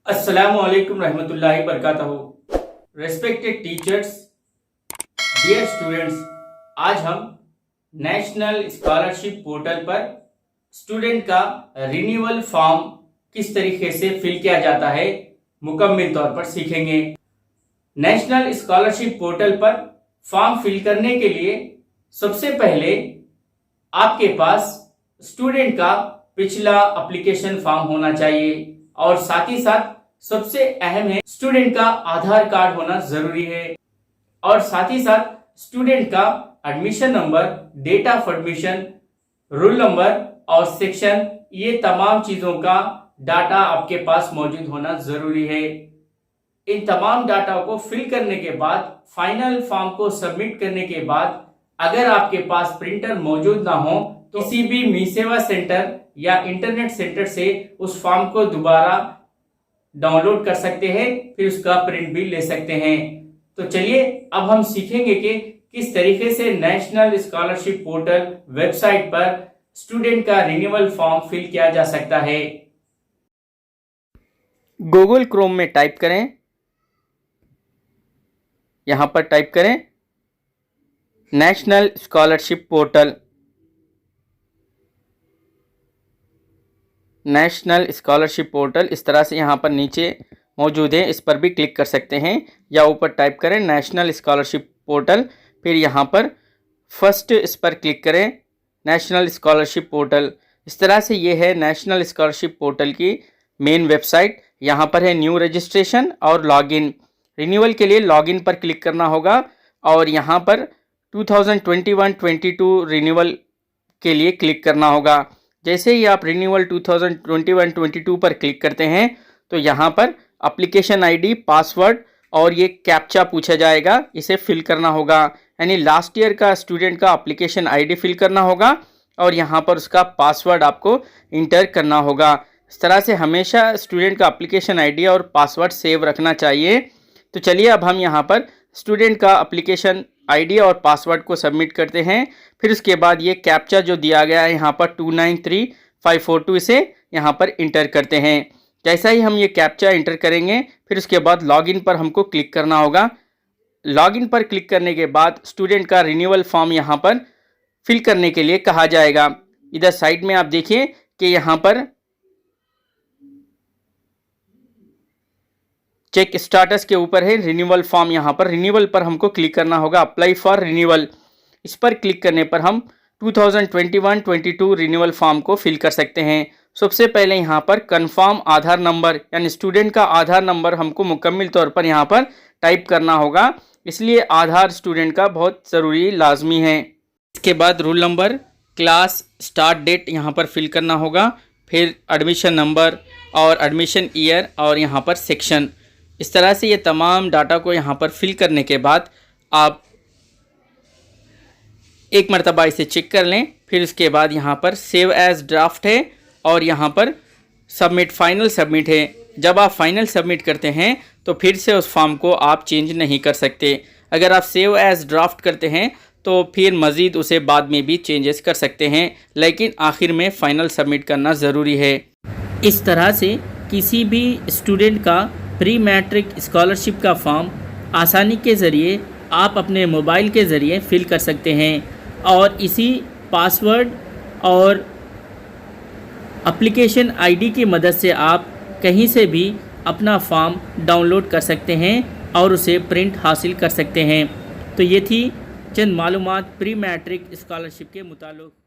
अस्सलामु अलैकुम रहमतुल्लाहि बरकातहू। रेस्पेक्टेड टीचर्स, डियर स्टूडेंट्स, आज हम नेशनल स्कॉलरशिप पोर्टल पर स्टूडेंट का रिन्यूअल फॉर्म किस तरीके से फिल किया जाता है मुकम्मल तौर पर सीखेंगे। नेशनल स्कॉलरशिप पोर्टल पर फॉर्म फिल करने के लिए सबसे पहले आपके पास स्टूडेंट का पिछला एप्लीकेशन फॉर्म होना चाहिए और साथ ही साथ सबसे अहम है स्टूडेंट का आधार कार्ड होना जरूरी है और साथ ही साथ स्टूडेंट का admission number, date of admission, roll number और सेक्शन, ये तमाम चीजों का डाटा आपके पास मौजूद होना जरूरी है। इन तमाम डाटा को फिल करने के बाद फाइनल फॉर्म को सबमिट करने के बाद अगर आपके पास प्रिंटर मौजूद ना हो तो किसी भी मी सेवा सेंटर या इंटरनेट सेंटर से उस फॉर्म को दोबारा डाउनलोड कर सकते हैं, फिर उसका प्रिंट भी ले सकते हैं। तो चलिए अब हम सीखेंगे कि किस तरीके से नेशनल स्कॉलरशिप पोर्टल वेबसाइट पर स्टूडेंट का रिन्यूअल फॉर्म फिल किया जा सकता है। गूगल क्रोम में टाइप करें, यहाँ पर टाइप करें national scholarship portal. National scholarship portal इस तरह से यहाँ पर नीचे मौजूद है, इस पर भी क्लिक कर सकते हैं या ऊपर टाइप करें नेशनल स्कॉलरशिप पोर्टल, फिर यहाँ पर फर्स्ट इस पर क्लिक करें नेशनल स्कॉलरशिप पोर्टल। इस तरह से ये है नेशनल स्कॉलरशिप पोर्टल की मेन वेबसाइट। यहाँ पर है न्यू रजिस्ट्रेशन और लॉगिन। रिन्यूअल के लिए लॉगिन पर क्लिक करना होगा और यहाँ पर 2021-22 रिन्यूअल के लिए क्लिक करना होगा। जैसे ही आप रिन्यूअल 2021-22 पर क्लिक करते हैं तो यहाँ पर एप्लीकेशन आईडी, पासवर्ड और ये कैप्चा पूछा जाएगा, इसे फिल करना होगा। यानी लास्ट ईयर का स्टूडेंट का एप्लीकेशन आईडी फिल करना होगा और यहाँ पर उसका पासवर्ड आपको इंटर करना होगा। इस तरह से हमेशा स्टूडेंट का एप्लीकेशन आईडी और पासवर्ड सेव रखना चाहिए। तो चलिए अब हम यहाँ पर स्टूडेंट का एप्लीकेशन आईडी और पासवर्ड को सबमिट करते हैं। फिर उसके बाद ये कैप्चा जो दिया गया है यहाँ पर 293542, इसे यहाँ पर इंटर करते हैं। जैसा ही हम ये कैप्चा इंटर करेंगे फिर उसके बाद लॉगिन पर हमको क्लिक करना होगा। लॉगिन पर क्लिक करने के बाद स्टूडेंट का रिन्यूअल फॉर्म यहाँ पर फिल करने के लिए कहा जाएगा। इधर साइड में आप देखिए कि यहाँ पर चेक स्टाटस के ऊपर है रिन्यूअल फॉर्म। यहाँ पर रिन्यूअल पर हमको क्लिक करना होगा, अप्लाई फॉर रिन्यूअल। इस पर क्लिक करने पर हम 2021-22 रिन्यूअल फॉर्म को फिल कर सकते हैं। सबसे पहले यहाँ पर कंफर्म आधार नंबर, यानी स्टूडेंट का आधार नंबर हमको मुकम्मल तौर पर यहाँ पर टाइप करना होगा, इसलिए आधार स्टूडेंट का बहुत ज़रूरी लाजमी है। इसके बाद roll number, class, start date यहाँ पर फिल करना होगा, फिर एडमिशन नंबर और एडमिशन ईयर और यहाँ पर सेक्शन। इस तरह से ये तमाम डाटा को यहाँ पर फिल करने के बाद आप एक मरतबा इसे चेक कर लें। फिर उसके बाद यहाँ पर सेव एज ड्राफ्ट है और यहाँ पर सबमिट, फाइनल सबमिट है। जब आप फाइनल सबमिट करते हैं तो फिर से उस फॉर्म को आप चेंज नहीं कर सकते। अगर आप सेव एज ड्राफ्ट करते हैं तो फिर मज़ीद उसे बाद में भी चेंजेस कर सकते हैं, लेकिन आखिर में फ़ाइनल सबमिट करना ज़रूरी है। इस तरह से किसी भी स्टूडेंट का प्री मैट्रिक स्कॉलरशिप का फॉर्म आसानी के ज़रिए आप अपने मोबाइल के ज़रिए फिल कर सकते हैं और इसी पासवर्ड और एप्लीकेशन आईडी की मदद से आप कहीं से भी अपना फॉर्म डाउनलोड कर सकते हैं और उसे प्रिंट हासिल कर सकते हैं। तो ये थी चंद मालूमात प्री मैट्रिक स्कॉलरशिप के मुताल्लिक़।